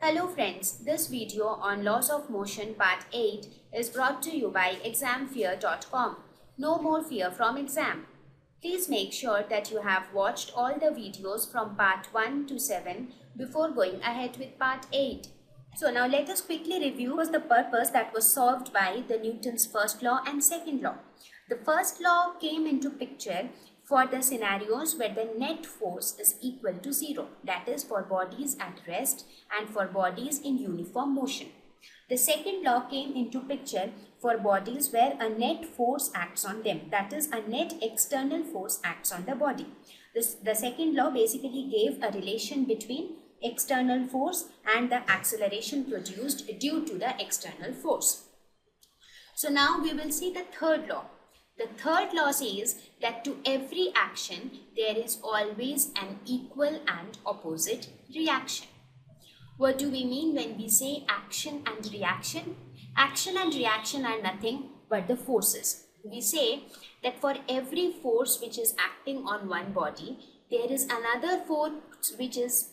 Hello friends, this video on Laws of Motion Part 8 is brought to you by examfear.com. No more fear from exam. Please make sure that you have watched all the videos from Part 1 to 7 before going ahead with Part 8. So now let us quickly review the purpose that was solved by the Newton's first law and second law. The first law came into picture for the scenarios where the net force is equal to 0, that is for bodies at rest and for bodies in uniform motion. The second law came into picture for bodies where a net force acts on them, that is a net external force acts on the body. The second law basically gave a relation between external force and the acceleration produced due to the external force. So now we will see the third law. The third law says that to every action there is always an equal and opposite reaction. What do we mean when we say action and reaction? Action and reaction are nothing but the forces. We say that for every force which is acting on one body, there is another force which is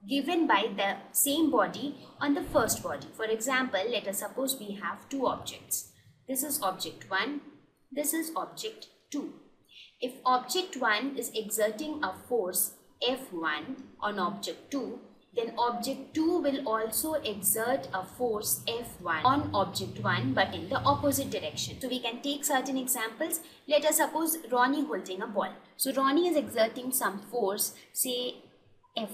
given by the same body on the first body. For example, let us suppose we have two objects. This is object 1. This is object 2. If object 1 is exerting a force F1 on object 2, then object 2 will also exert a force F1 on object 1 but in the opposite direction. So we can take certain examples. Let us suppose Ronnie holding a ball. So Ronnie is exerting some force, say F.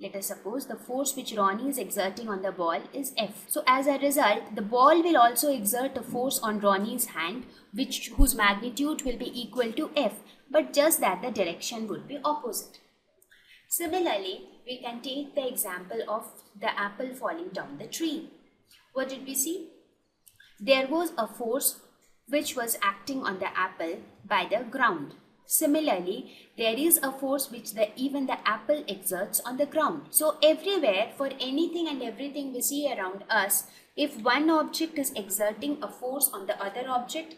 Let us suppose the force which Ronnie is exerting on the ball is F. So as a result, the ball will also exert a force on Ronnie's hand whose magnitude will be equal to F, but just that the direction would be opposite. Similarly, we can take the example of the apple falling down the tree. What did we see? There was a force which was acting on the apple by the ground. Similarly, there is a force which even the apple exerts on the ground. So everywhere, for anything and everything we see around us, if one object is exerting a force on the other object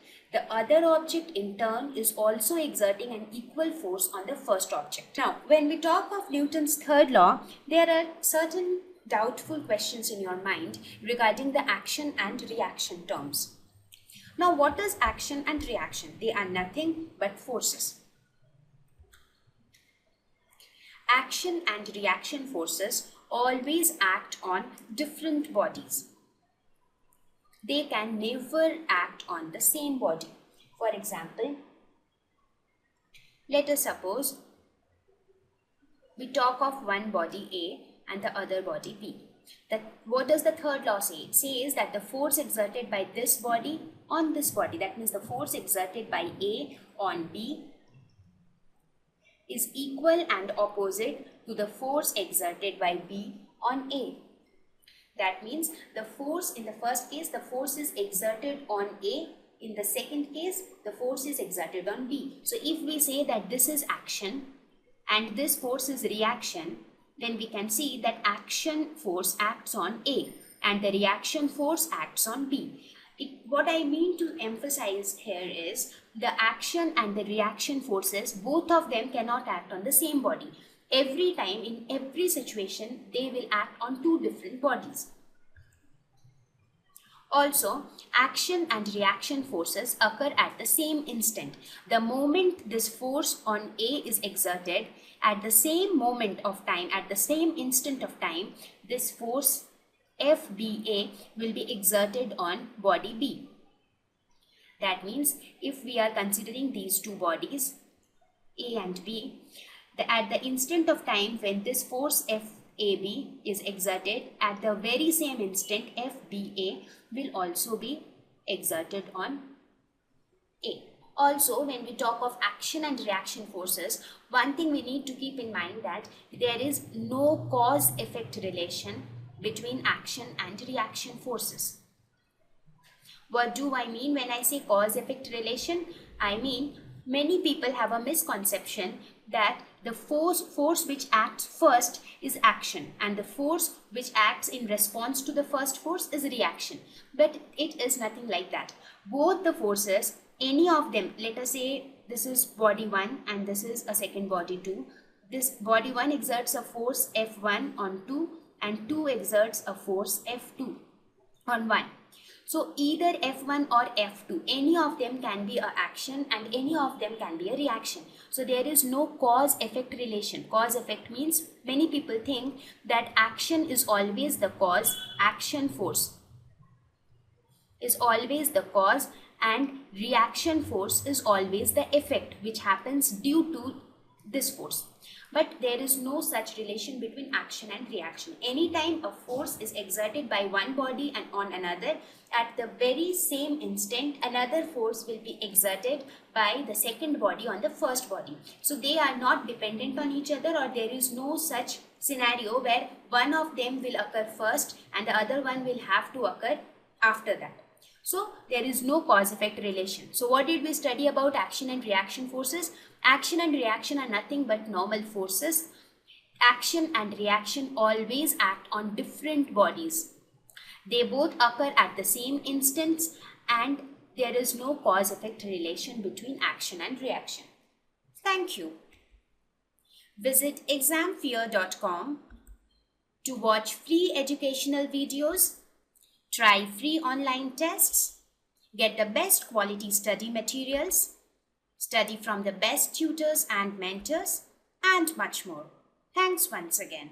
in turn is also exerting an equal force on the first object. Now, when we talk of Newton's third law, there are certain doubtful questions in your mind regarding the action and reaction terms. Now, what is action and reaction? They are nothing but forces. Action and reaction forces always act on different bodies. They can never act on the same body. For example, let us suppose we talk of one body A and the other body B. What does the third law say? It says that the force exerted by this body on this body, that means the force exerted by A on B, is equal and opposite to the force exerted by B on A. That means the force in the first case, the force is exerted on A. In the second case, the force is exerted on B. So if we say that this is action and this force is reaction, then we can see that action force acts on A and the reaction force acts on B. What I mean to emphasize here is the action and the reaction forces, both of them cannot act on the same body. Every time, in every situation, they will act on two different bodies. Also, action and reaction forces occur at the same instant. The moment this force on A is exerted, at the same moment of time, at the same instant of time, this force FBA will be exerted on body B. That means if we are considering these two bodies, A and B, at the instant of time when this force FAB is exerted, at the very same instant FBA will also be exerted on A. Also, when we talk of action and reaction forces, one thing we need to keep in mind that there is no cause-effect relation between action and reaction forces. What do I mean when I say cause-effect relation? I mean many people have a misconception that the force which acts first is action and the force which acts in response to the first force is reaction. But it is nothing like that. Both the forces, any of them, let us say this is body 1 and this is a second body 2. This body 1 exerts a force F1 on 2 and 2 exerts a force F2 on 1. So either F1 or F2, any of them can be an action and any of them can be a reaction. So there is no cause-effect relation. Cause-effect means many people think that action is always the cause, action force is always the cause and reaction force is always the effect which happens due to this force. But there is no such relation between action and reaction. Anytime a force is exerted by one body and on another, at the very same instant, another force will be exerted by the second body on the first body. So they are not dependent on each other, or there is no such scenario where one of them will occur first and the other one will have to occur after that. So there is no cause-effect relation. So what did we study about action and reaction forces? Action and reaction are nothing but normal forces. Action and reaction always act on different bodies. They both occur at the same instance and there is no cause-effect relation between action and reaction. Thank you. Visit examfear.com to watch free educational videos, try free online tests, get the best quality study materials, study from the best tutors and mentors, and much more. Thanks once again.